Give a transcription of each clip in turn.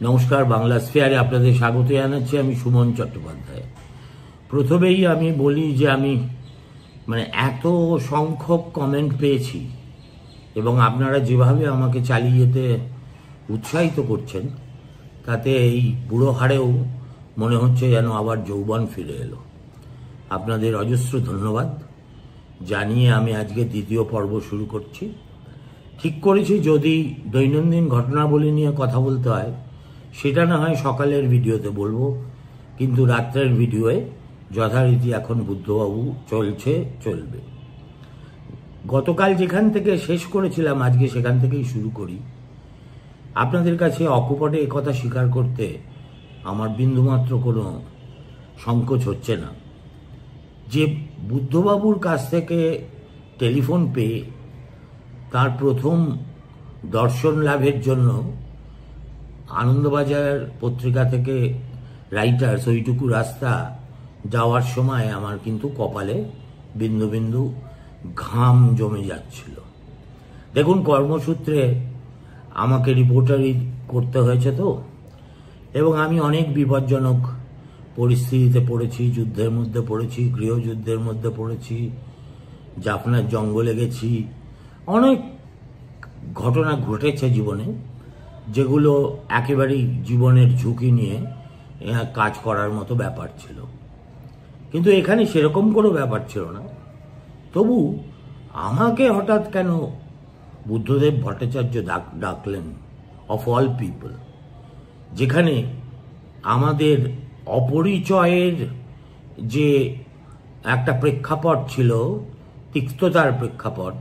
নমস্কার, বাংলা স্ফিয়ারে আপনাদের স্বাগত জানাচ্ছি। আমি সুমন চট্টোপাধ্যায়। প্রথমেই আমি বলি যে আমি এত সংখ্যক কমেন্ট পেয়েছি এবং আপনারা যেভাবে আমাকে চালিয়ে যেতে উৎসাহিত করছেন, তাতে এই বুড়ো হাড়েও মনে হচ্ছে যেন আবার যৌবন ফিরে এলো। আপনাদের অজস্র ধন্যবাদ জানিয়ে আমি আজকে দ্বিতীয় পর্ব শুরু করছি। ঠিক করেছি, যদি দৈনন্দিন ঘটনাবলী নিয়ে কথা বলতে হয় সেটা না হয় সকালের ভিডিওতে বলবো, কিন্তু রাত্রের ভিডিওয়ে যথারীতি এখন বুদ্ধবাবু চলবে। গতকাল যেখান থেকে শেষ করেছিলাম আজকে সেখান থেকেই শুরু করি। আপনাদের কাছে অকপটে একথা স্বীকার করতে আমার বিন্দুমাত্র কোনো সংকোচ হচ্ছে না যে বুদ্ধবাবুর কাছ থেকে টেলিফোন পেয়ে তার প্রথম দর্শন লাভের জন্য আনন্দবাজার পত্রিকা থেকে রাইটার্স ওইটুকু রাস্তা যাওয়ার সময় আমার কিন্তু কপালে বিন্দু বিন্দু ঘাম জমে যাচ্ছিল। দেখুন, কর্মসূত্রে আমাকে রিপোর্টারি করতে হয়েছে তো, এবং আমি অনেক বিপজ্জনক পরিস্থিতিতে পড়েছি, যুদ্ধের মধ্যে পড়েছি, গৃহযুদ্ধের মধ্যে পড়েছি, জাফনার জঙ্গলে গেছি। অনেক ঘটনা ঘটেছে জীবনে, যেগুলো একেবারেই জীবনের ঝুঁকি নিয়ে কাজ করার মতো ব্যাপার ছিল, কিন্তু এখানে সেরকম কোনো ব্যাপার ছিল না। তবু আমাকে হঠাৎ কেন বুদ্ধদেব ভট্টাচার্য ডাকলেন, অফ অল পিপল, যেখানে আমাদের অপরিচয়ের যে একটা প্রেক্ষাপট ছিল, তিক্ততার প্রেক্ষাপট,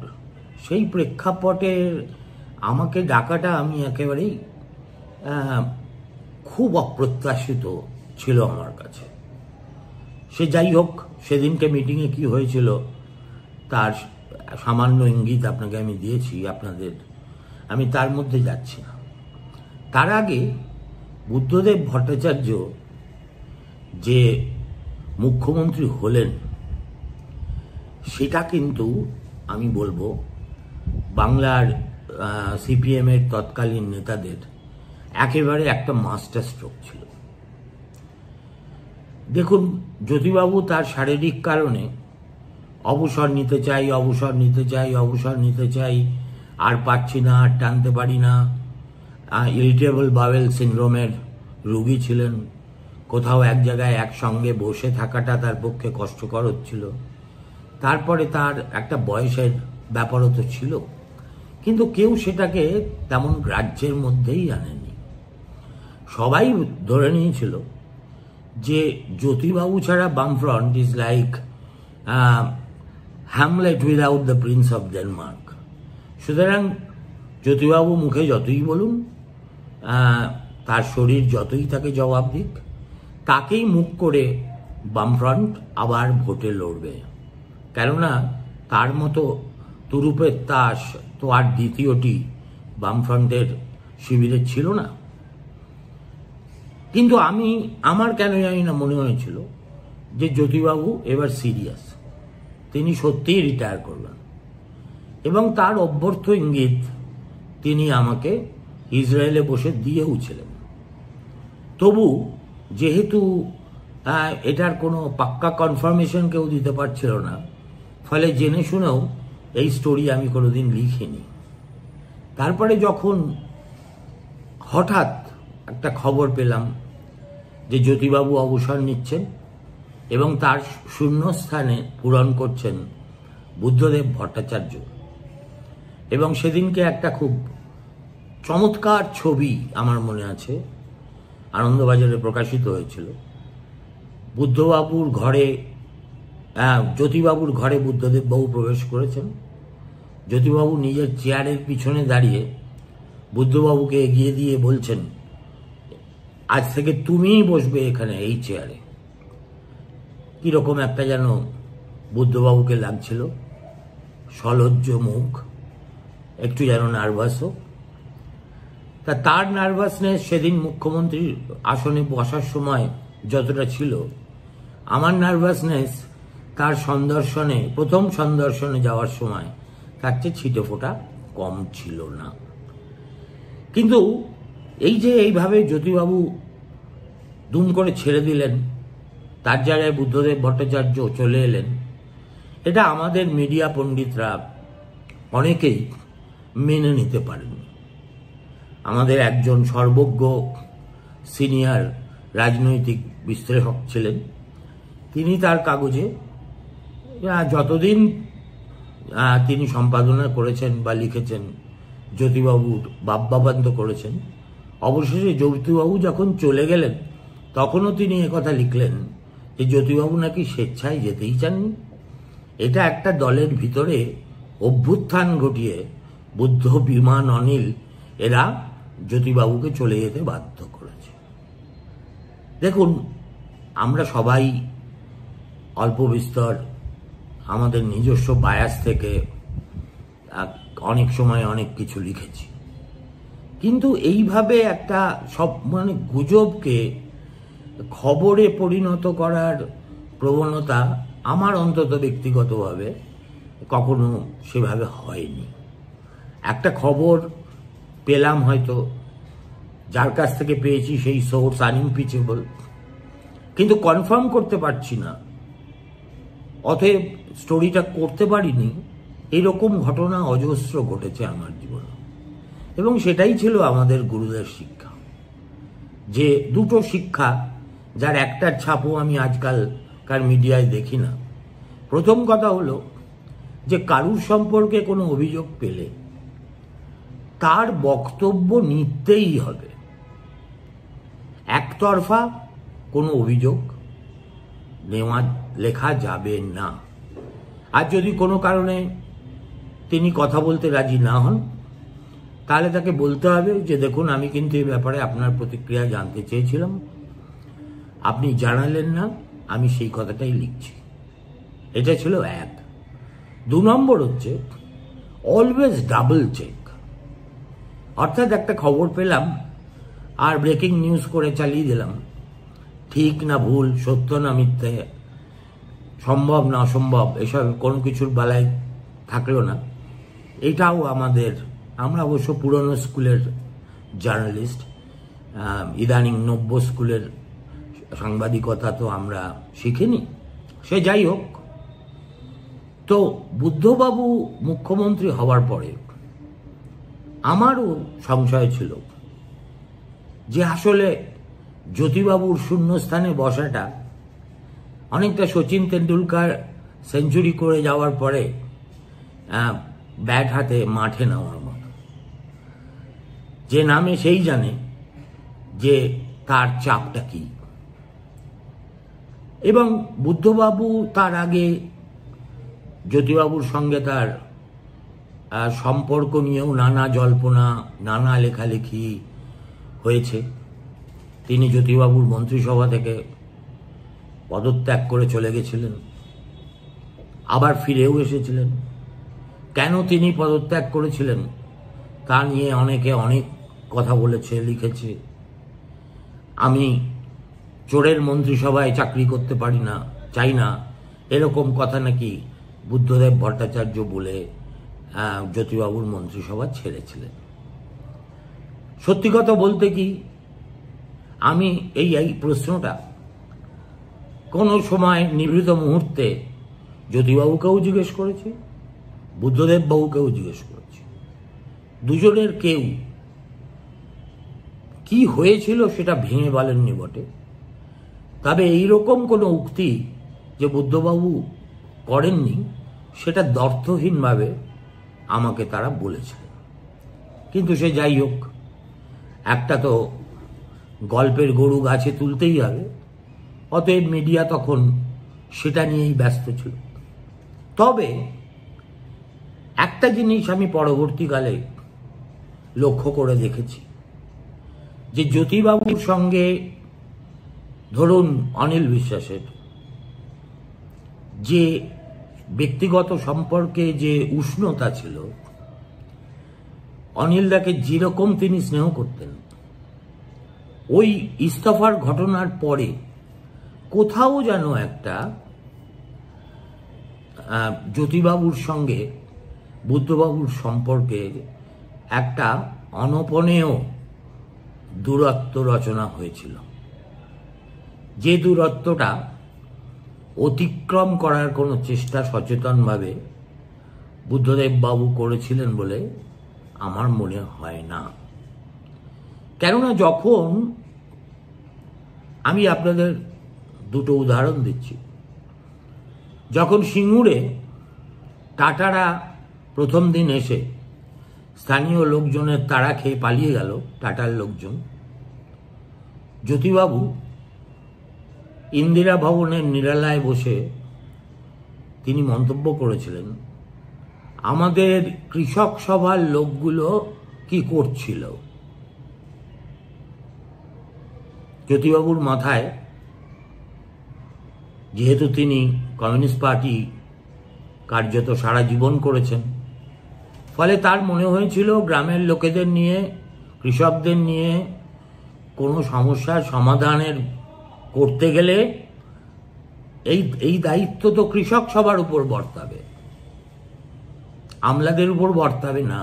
সেই প্রেক্ষাপটের আমাকে ডাকাটা আমি একেবারেই খুব অপ্রত্যাশিত ছিল আমার কাছে। সে যাই হোক, সেদিনকে মিটিংয়ে কি হয়েছিল তার সামান্য ইঙ্গিত আপনাকে আমি দিয়েছি আপনাদের, আমি তার মধ্যে যাচ্ছি না। তার আগে বুদ্ধদেব ভট্টাচার্য যে মুখ্যমন্ত্রী হলেন, সেটা কিন্তু আমি বলবো বাংলার সিপিএমের তৎকালীন নেতাদের একেবারে একটা মাস্টার স্ট্রোক ছিল। দেখুন, জ্যোতিবাবু তার শারীরিক কারণে অবসর নিতে চাই, আর পাচ্ছি না, আর টানতে পারি না, ইরিটেবল বাওয়েল সিনড্রোমের রোগী ছিলেন। কোথাও এক জায়গায় একসঙ্গে বসে থাকাটা তার পক্ষে কষ্টকর হচ্ছিল। তারপরে তার একটা বয়সের ব্যাপারও তো ছিল, কিন্তু কেউ সেটাকে তেমন গ্রাহ্যের মধ্যেই আনেনি। সবাই ধরে নিয়েছিল যে জ্যোতিবাবু ছাড়া বামফ্রন্ট is like Hamlet without the Prince of Denmark. সুতরাং জ্যোতিবাবু মুখে যতই বলুন, তার শরীর যতই তাকে জবাব দিক, তাকেই মুখ করে বামফ্রন্ট আবার ভোটে লড়বে। কেননা তার মতো তুরুপের তাস তো আর দ্বিতীয়টি বামফ্রন্টের শিবিরে ছিল না। কিন্তু আমার কেন জানি না মনে হয়েছিল যে জ্যোতিবাবু এবার সিরিয়াস, তিনি সত্যিই রিটায়ার করবেন, এবং তার অভ্যর্থ ইঙ্গিত তিনি আমাকে ইসরায়েলে বসে দিয়েও ছিলেন। তবু যেহেতু এটার কোনো পাক্কা কনফার্মেশন কেউ দিতে পারছিল না, ফলে জেনে শুনেও এই স্টোরি আমি কোনোদিন লিখিনি। তারপরে যখন হঠাৎ একটা খবর পেলাম যে জ্যোতিবাবু অবসর নিচ্ছেন এবং তার শূন্যস্থানে পূরণ করছেন বুদ্ধদেব ভট্টাচার্য, এবং সেদিনকে একটা খুব চমৎকার ছবি আমার মনে আছে আনন্দবাজারে প্রকাশিত হয়েছিল। জ্যোতিবাবুর ঘরে বুদ্ধদেববাবু প্রবেশ করেছেন। জ্যোতিবাবু নিজের চেয়ারের পিছনে দাঁড়িয়ে বুদ্ধবাবুকে এগিয়ে দিয়ে বলছেন, আজ থেকে তুমিই বসবে এখানে এই চেয়ারে। কিরকম একটা যেন বুদ্ধবাবুকে লাগছিল, সলজ্জ মুখ, একটু যেন নার্ভাসও। তার নার্ভাসনেস সেদিন মুখ্যমন্ত্রীর আসনে বসার সময় যতটা ছিল, আমার নার্ভাসনেস তার প্রথম সন্দর্শনে যাওয়ার সময় তার চেয়ে ছিটে ফোটা কম ছিল না। কিন্তু এই যে এইভাবে জ্যোতিবাবু দুম করে ছেড়ে দিলেন, তার জায়গায় বুদ্ধদেব ভট্টাচার্য চলে এলেন, এটা আমাদের মিডিয়া পণ্ডিতরা অনেকেই মেনে নিতে পারেনি। আমাদের একজন সর্বজ্ঞ সিনিয়র রাজনৈতিক বিশ্লেষক ছিলেন, তিনি তার কাগজে যতদিন তিনি সম্পাদনা করেছেন বা লিখেছেন, জ্যোতিবাবুর বাব্যাবান্ত করেছেন। অবশেষে জ্যোতিবাবু যখন চলে গেলেন তখনও তিনি একথা লিখলেন যে জ্যোতিবাবু নাকি স্বেচ্ছায় যেতেই চাননি। এটা একটা দলের ভিতরে অভ্যুত্থান ঘটিয়ে বুদ্ধ, বিমান, অনিল এরা জ্যোতিবাবুকে চলে যেতে বাধ্য করেছে। দেখুন, আমরা সবাই অল্প বিস্তর আমাদের নিজস্ব বায়াস থেকে অনেক সময় অনেক কিছু লিখেছি, কিন্তু এইভাবে একটা সব গুজবকে খবরে পরিণত করার প্রবণতা আমার অন্তত ব্যক্তিগতভাবে কখনো সেভাবে হয়নি। একটা খবর পেলাম, হয়তো যার কাছ থেকে পেয়েছি সেই সোর্স আনইমপিচেবল, কিন্তু কনফার্ম করতে পারছি না, অতএব স্টোরিটা করতে পারিনি। এরকম ঘটনা অজস্র ঘটেছে আমার জীবনে, এবং সেটাই ছিল আমাদের গুরুদের শিক্ষা। যে দুটো শিক্ষা, যার একটার ছাপও আমি আজকালকার মিডিয়ায় দেখি না। প্রথম কথা হলো যে কারুর সম্পর্কে কোনো অভিযোগ পেলে তার বক্তব্য নিতেই হবে, একতরফা কোনো অভিযোগ লেখা যাবে না। আর যদি কোনো কারণে তিনি কথা বলতে রাজি না হন, তাহলে তাকে বলতে হবে যে দেখুন, আমি কিন্তু এই ব্যাপারে আপনার প্রতিক্রিয়া জানতে চেয়েছিলাম, আপনি জানালেন না, আমি সেই কথাটাই লিখছি। এটা ছিল এক। 2 নম্বর হচ্ছে অলওয়েজ ডাবল চেক। অর্থাৎ একটা খবর পেলাম আর ব্রেকিং নিউজ করে চালিয়ে দিলাম, ঠিক না ভুল, সত্য না মিথ্যে, সম্ভব না অসম্ভব, এসব কোনো কিছুর বেলায় থাকলো না। এটাও আমরা অবশ্য পুরনো স্কুলের জার্নালিস্ট, ইদানিং নব্য স্কুলের সাংবাদিকতা তো আমরা শিখিনি। সে যাই হোক, তো বুদ্ধবাবু মুখ্যমন্ত্রী হওয়ার পরে আমারও সংশয় ছিল যে আসলে জ্যোতিবাবুর শূন্যস্থানে বসাটা অনেকটা সচিন তেন্ডুলকার সেঞ্চুরি করে যাওয়ার পরে ব্যাট হাতে মাঠে নামার মতো। যে নামে সেই জানে যে তার চাপটা কি। এবং বুদ্ধবাবু তার আগে জ্যোতিবাবুর সঙ্গে তার সম্পর্ক নিয়েও নানা জল্পনা, নানা লেখালেখি হয়েছে। তিনি জ্যোতিবাবুর মন্ত্রিসভা থেকে পদত্যাগ করে চলে গেছিলেন, আবার ফিরেও এসেছিলেন। কেন তিনি পদত্যাগ করেছিলেন তা নিয়ে অনেকে অনেক কথা বলেছে, লিখেছে। আমি চোরের মন্ত্রিসভায় চাকরি করতে পারি না, চাই না, এরকম কথা নাকি বুদ্ধদেব ভট্টাচার্য বলে জ্যোতিবাবুর মন্ত্রিসভা ছেড়েছিলেন। সত্যি কথা বলতে কি, আমি এই প্রশ্নটা কোনো সময় নিভৃত মুহূর্তে জ্যোতিবাবুকেও জিজ্ঞেস করেছি, বুদ্ধদেব বাবুকেও জিজ্ঞেস করেছি। দুজনের কেউ কি হয়েছিল সেটা ভেঙে বলেননি বটে, তবে এইরকম কোনো উক্তি যে বুদ্ধবাবু করেননি সেটা দ্ব্যর্থহীনভাবে আমাকে তারা বলেছিলেন। কিন্তু সে যাই হোক, একটা তো গল্পের গরু গাছে তুলতেই হবে, অতএব মিডিয়া তখন সেটা নিয়েই ব্যস্ত ছিল। তবে একটা জিনিস আমি পরবর্তীকালে লক্ষ্য করে দেখেছি, যে জ্যোতিবাবুর সঙ্গে ধরুন অনিল বিশ্বাসের যে ব্যক্তিগত সম্পর্কে যে উষ্ণতা ছিল, অনিলদাকে যেরকম তিনি স্নেহ করতেন, ওই ইস্তফার ঘটনার পরে কোথাও যেন একটা জ্যোতিবাবুর সঙ্গে বুদ্ধবাবুর সম্পর্কে একটা অনপনেয় দূরত্ব রচনা হয়েছিল, যে দূরত্বটা অতিক্রম করার কোনো চেষ্টা সচেতনভাবে বুদ্ধদেব বাবু করেছিলেন বলে আমার মনে হয় না। কেননা যখন আমি আপনাদের দুটো উদাহরণ দিচ্ছি, যখন সিঙ্গুরে টাটারা প্রথম দিন এসে স্থানীয় লোকজনের তাড়া খেয়ে পালিয়ে গেল, টাটার লোকজন, জ্যোতিবাবু ইন্দিরা ভবনের নিরালায় বসে তিনি মন্তব্য করেছিলেন, আমাদের কৃষক সভার লোকগুলো কি করছিল। জ্যোতিবাবুর মাথায়, যেহেতু তিনি কমিউনিস্ট পার্টি কার্যত সারা জীবন করেছেন, ফলে তার মনে হয়েছিল গ্রামের লোকেদের নিয়ে, কৃষকদের নিয়ে কোনো সমস্যার সমাধানের করতে গেলে এই দায়িত্ব তো কৃষক সবার উপর বর্তাবে, আমলাদের উপর বর্তাবে না।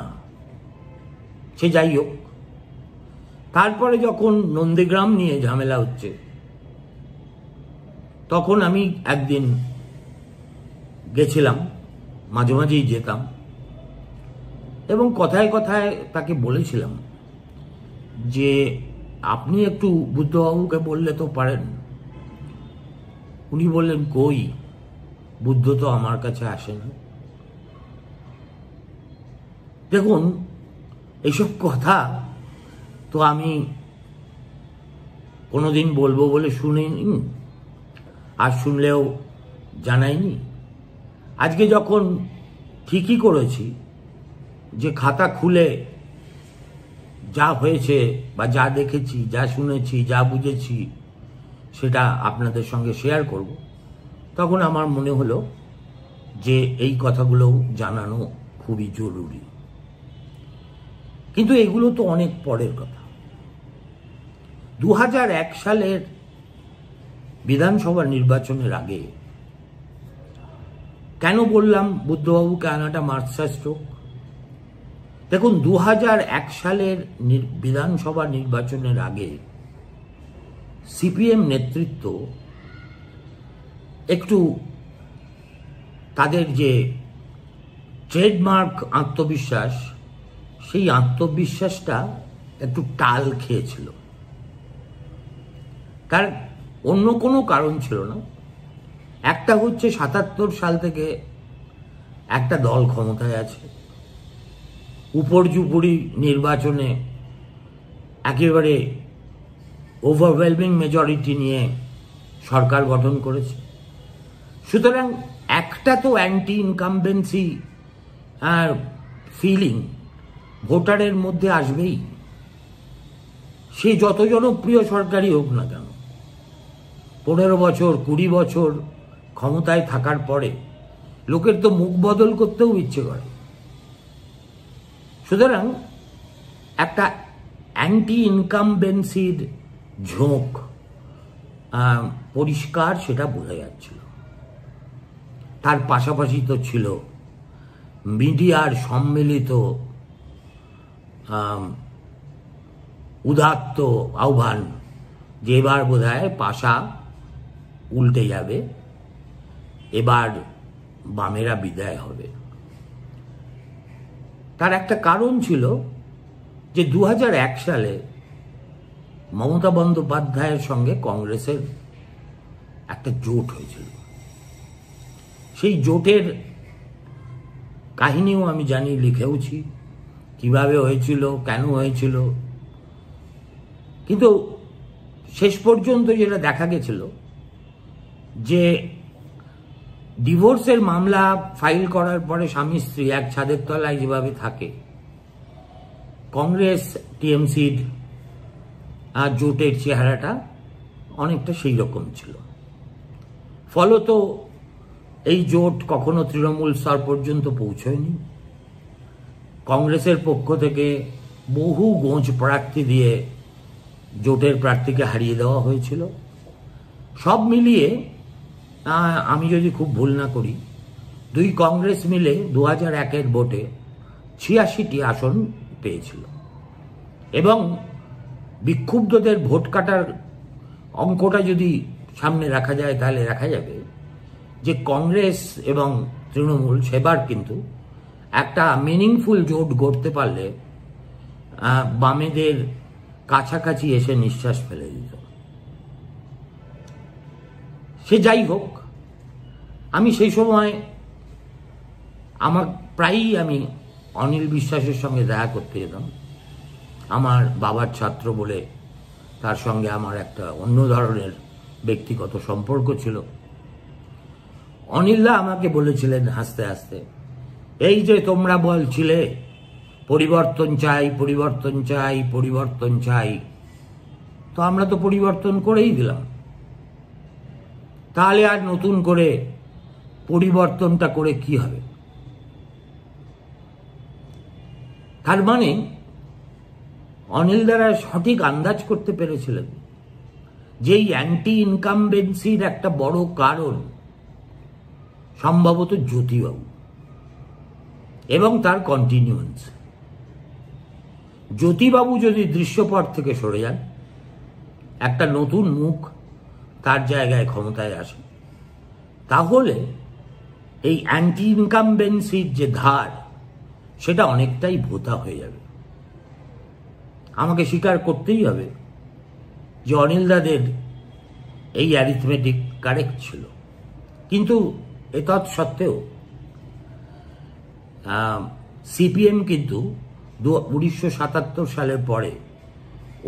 সে যাই হোক, তারপরে যখন নন্দীগ্রাম নিয়ে ঝামেলা হচ্ছে, তখন আমি একদিন গেছিলাম, মাঝে মাঝেই যেতাম, এবং কথায় কথায় তাকে বলেছিলাম যে আপনি একটু বুদ্ধবাবুকে বললে তো পারেন। উনি বললেন, কই, বুদ্ধ তো আমার কাছে আসেন। দেখুন, এইসব কথা তো আমি কোনোদিন বলবো বলে শুনিনি, আর শুনলেও জানাইনি। আজকে যখন ঠিকই করেছি যে খাতা খুলে যা হয়েছে বা যা দেখেছি, যা শুনেছি, যা বুঝেছি, সেটা আপনাদের সঙ্গে শেয়ার করব, তখন আমার মনে হলো যে এই কথাগুলো জানানো খুবই জরুরি। কিন্তু এগুলো তো অনেক পরের কথা। 2001 সালের বিধানসভা নির্বাচনের আগে কেন বললাম বুদ্ধবাবুকে আনাটা মার্কসা স্ট্রোক? দেখুন, 2001 সালের বিধানসভা নির্বাচনের আগে সিপিএম নেতৃত্ব একটু তাদের যে ট্রেডমার্ক আত্মবিশ্বাস, সেই আত্মবিশ্বাসটা একটু টাল খেয়েছিল। তার অন্য কোনো কারণ ছিল না। একটা হচ্ছে 77 সাল থেকে একটা দল ক্ষমতায় আছে, উপর্যুপরি নির্বাচনে একেবারে ওভারওয়েলমিং মেজরিটি নিয়ে সরকার গঠন করেছে। সুতরাং একটা তো অ্যান্টি ইনকামবেন্সি আর ফিলিং ভোটারের মধ্যে আসবেই, সে যত জনপ্রিয় সরকারই হোক না কেন। 15 বছর 20 বছর ক্ষমতায় থাকার পরে লোকের তো মুখ বদল করতেও ইচ্ছে করে। সুতরাং একটা অ্যান্টি ইনকামবেন্সির ঝোঁক পরিষ্কার, সেটা বোঝা যাচ্ছিল। তার পাশাপাশি তো ছিল মিডিয়ার সম্মিলিত উদাত্ত আহ্বান যে এবার বোধহয় পাশা উল্টে যাবে, এবার বামেরা বিদায় হবে। তার একটা কারণ ছিল যে 2001 সালে মমতা বন্দ্যোপাধ্যায়ের সঙ্গে কংগ্রেসের একটা জোট হয়েছিল। সেই জোটের কাহিনীও আমি জানি, লিখেওছি, কিভাবে হয়েছিল, কেন হয়েছিল। কিন্তু শেষ পর্যন্ত যেটা দেখা গেছিল যে ডিভোর্সের মামলা ফাইল করার পরে স্বামী স্ত্রী এক ছাদের তলায় যেভাবে থাকে, কংগ্রেস টিএমসির আর জোটের চেহারাটা অনেকটা সেই রকম ছিল। ফলত এই জোট কখনো তৃণমূল স্তর পর্যন্ত পৌঁছয়নি। কংগ্রেসের পক্ষ থেকে বহু গোঁজ প্রার্থী দিয়ে জোটের প্রার্থীকে হারিয়ে দেওয়া হয়েছিল। সব মিলিয়ে আমি যদি খুব ভুল না করি, দুই কংগ্রেস মিলে 2001-এর ভোটে 86টি আসন পেয়েছিল, এবং বিক্ষুব্ধদের ভোট কাটার অঙ্কটা যদি সামনে রাখা যায় তাহলে দেখা যাবে যে কংগ্রেস এবং তৃণমূল সেবার কিন্তু একটা মিনিংফুল জোট গড়তে পারলে বামেদের কাছাকাছি এসে নিঃশ্বাস ফেলে দিত। সে যাই হোক, আমি সেই সময় প্রায়ই আমি অনিল বিশ্বাসের সঙ্গে দেখা করতে যেতাম। আমার বাবার ছাত্র বলে তার সঙ্গে আমার একটা অন্য ধরনের ব্যক্তিগত সম্পর্ক ছিল। অনিলদা আমাকে বলেছিলেন হাসতে হাসতে, এই যে তোমরা বলছিলে পরিবর্তন চাই, পরিবর্তন চাই, পরিবর্তন চাই, তো আমরা তো পরিবর্তন করেই দিলাম, তাহলে আর নতুন করে পরিবর্তনটা করে কি হবে? তার মানে অনিল দ্বারা সঠিক আন্দাজ করতে পেরেছিলেন যে এই অ্যান্টি ইনকামবেন্সির একটা বড় কারণ সম্ভবত জ্যোতিবাবু এবং তার কন্টিনিউয়েন্স। জ্যোতিবাবু যদি দৃশ্যপট থেকে সরে যান, একটা নতুন মুখ তার জায়গায় ক্ষমতায় আসে, তাহলে এই অ্যান্টি ইনকামবেন্সির যে ধার সেটা অনেকটাই ভোতা হয়ে যাবে। আমাকে স্বীকার করতেই হবে যে অনিল দাদের এই অ্যারিথমেটিক কারেক্ট ছিল, কিন্তু এতৎসত্ত্বেও সিপিএম কিন্তু 1977 সালের পরে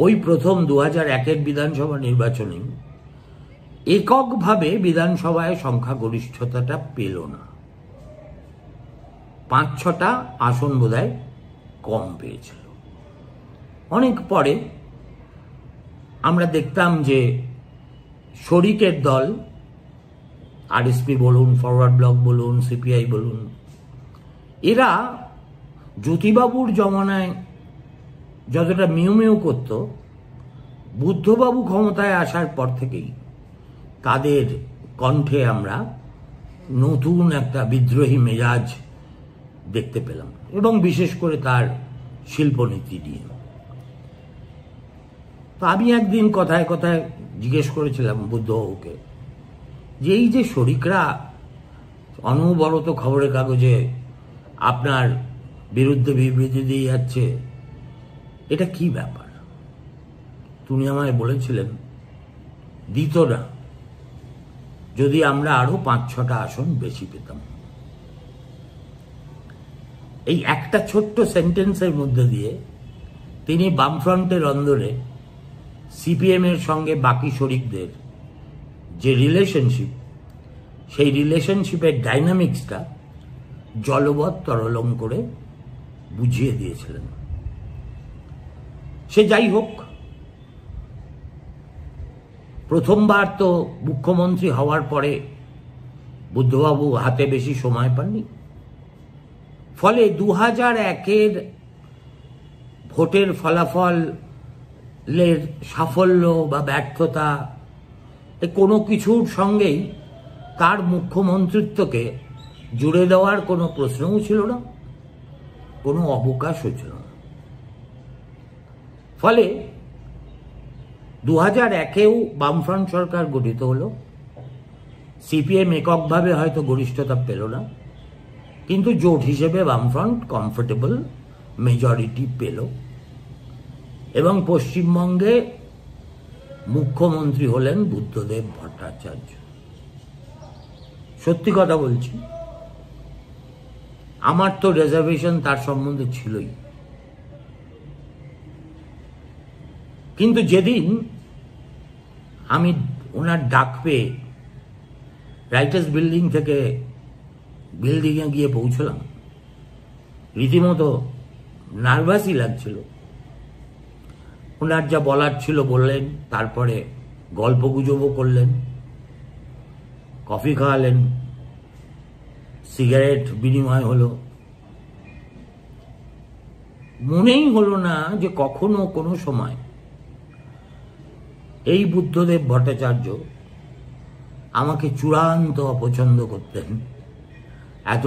ওই প্রথম 2001-এর বিধানসভা নির্বাচনে এককভাবে বিধানসভায় সংখ্যাগরিষ্ঠতাটা পেল না, 5-6টা আসন বোধহয় কম পেয়েছিল। অনেক পরে আমরা দেখতাম যে শরিকের দল, আরএসপি বলুন, ফরওয়ার্ড ব্লক বলুন, সিপিআই বলুন, এরা জ্যোতিবাবুর জমানায় যতটা মিউ মিউ করত, বুদ্ধবাবু ক্ষমতায় আসার পর থেকেই তাদের কণ্ঠে আমরা নতুন একটা বিদ্রোহী মেজাজ দেখতে পেলাম, এবং বিশেষ করে তার শিল্পনীতি নিয়ে। তো আমি একদিন কথায় কথায় জিজ্ঞেস করেছিলাম বুদ্ধবাবুকে যে এই যে শরিকরা অনবরত খবরের কাগজে আপনার বিরুদ্ধে বিবৃতি দিয়ে যাচ্ছে, এটা কি ব্যাপার? তুমি আমায় বলেছিলেন দিত না যদি আমরা আরো 5-6টা আসন বেশি পেতাম। এই একটা ছোট্ট সেন্টেন্সের মধ্যে দিয়ে তিনি বামফ্রন্টের অন্দরে সিপিএম এর সঙ্গে বাকি শরিকদের যে রিলেশনশিপ, সেই রিলেশনশিপের ডাইনামিক্সটা জলবৎ তরলং করে বুঝিয়ে দিয়েছিলেন। সে যাই হোক, প্রথমবার তো মুখ্যমন্ত্রী হওয়ার পরে বুদ্ধবাবু হাতে বেশি সময় পাননি, ফলে 2001-এর ভোটের ফলাফলের সাফল্য বা ব্যর্থতা কোনো কিছুর সঙ্গেই তার মুখ্যমন্ত্রিত্বকে জুড়ে দেওয়ার কোনো প্রশ্নও ছিল না, কোনো অবকাশও ছিল না। ফলে 2001-এও বামফ্রন্ট সরকার গঠিত হলো, সিপিএম এককভাবে হয়তো গরিষ্ঠতা পেল না, কিন্তু জোট হিসেবে বামফ্রন্ট কমফোর্টেবল মেজরিটি পেল, এবং পশ্চিমবঙ্গে মুখ্যমন্ত্রী হলেন বুদ্ধদেব ভট্টাচার্য। সত্যি কথা বলছি, আমার তো রিজার্ভেশন তার সম্বন্ধে ছিলই, কিন্তু যেদিন আমি ওনার ডাক পেয়ে রাইটার্স বিল্ডিং থেকে বিল্ডিংয়ে গিয়ে পৌঁছলাম, রীতিমতো নার্ভাসই লাগছিল। ওনার যা বলার ছিল বললেন, তারপরে গল্প গুজবও করলেন, কফি খাওয়ালেন, সিগারেট বিনিময় হলো। মনেই হলো না যে কখনো কোনো সময় এই বুদ্ধদেব ভট্টাচার্য আমাকে চূড়ান্ত অপছন্দ করতেন। এত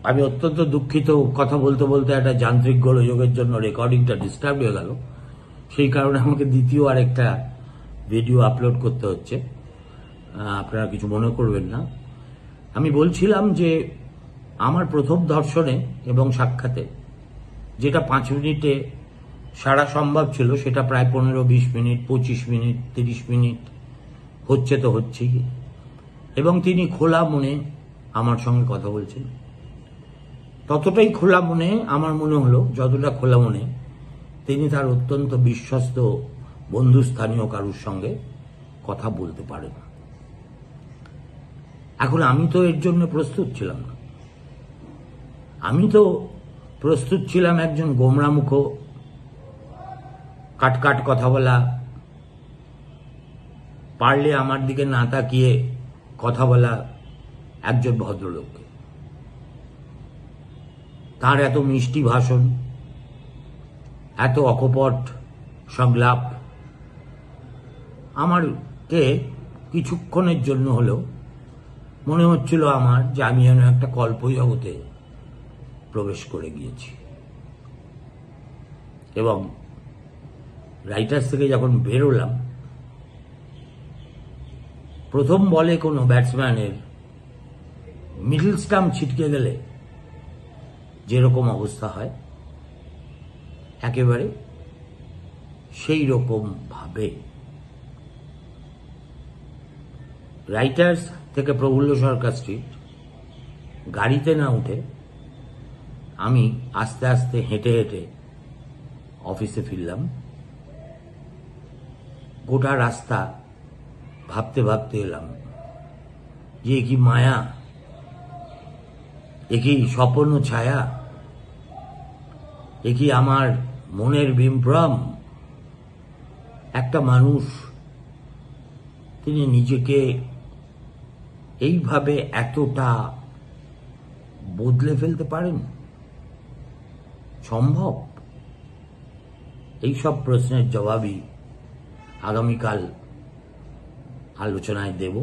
আমি অত্যন্ত দুঃখিত, কথা বলতে বলতে একটা যান্ত্রিক গোলযোগের জন্য রেকর্ডিংটা ডিস্টার্ব হয়ে গেল, সেই কারণে আমাকে দ্বিতীয় আরেকটা ভিডিও আপলোড করতে হচ্ছে। আপনারা কিছু মনে করবেন না। আমি বলছিলাম যে আমার প্রথম দর্শনে এবং সাক্ষাতে যেটা 5 মিনিটে সারা সম্ভব ছিল, সেটা প্রায় 15-20 মিনিট, 25 মিনিট, 30 মিনিট হচ্ছে তো হচ্ছেই। এবং তিনি খোলা মনে আমার সঙ্গে কথা বলছেন। ততটাই খোলা মনে আমার মনে হলো, যতটা খোলা মনে তিনি তার অত্যন্ত বিশ্বস্ত বন্ধুস্থানীয় কারুর সঙ্গে কথা বলতে পারেন। এখন আমি তো এর জন্য প্রস্তুত ছিলাম না। আমি তো প্রস্তুত ছিলাম একজন গোমরামুখ, কাটকাট কথা বলা, পারলে আমার দিকে না তাকিয়ে কথা বলা একজন ভদ্রলোককে। তার এত মিষ্টি ভাষণ, এত অকপট সংলাপ আমারকে কিছুক্ষণের জন্য হলেও মনে হচ্ছিল আমার যে আমি যেন একটা কল্পজগতে প্রবেশ করে গিয়েছি। এবং রাইটার্স থেকে যখন বেরোলাম, প্রথম বলে কোনো ব্যাটসম্যানের মিডল স্টাম্প ছিটকে গেলে যেরকম অবস্থা হয়, একেবারে সেই রকম ভাবে রাইটার্স থেকে প্রফুল্ল সরকার স্ট্রিট গাড়িতে না উঠে আমি আস্তে আস্তে হেঁটে হেঁটে অফিসে ফিরলাম। গোটা রাস্তা ভাবতে ভাবতে এলাম যে কি মায়া, একই স্বপ্ন ছায়া, একই আমার মনের বিভ্রম। একটা মানুষ তিনি নিজেকে এইভাবে এতটা বদলে ফেলতে পারেন, সম্ভব? এইসব প্রশ্নের জবাবই আগামীকাল আলোচনায় দেব।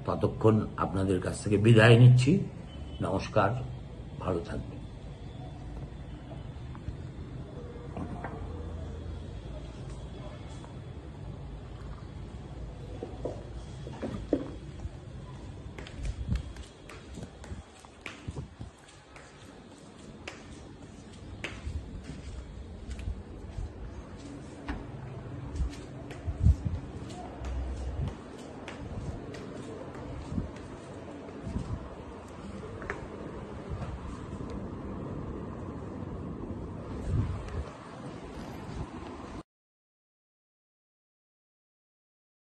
ততক্ষণ আপনাদের কাছ থেকে বিদায় নিচ্ছি। নমস্কার, ভালো থাকবেন।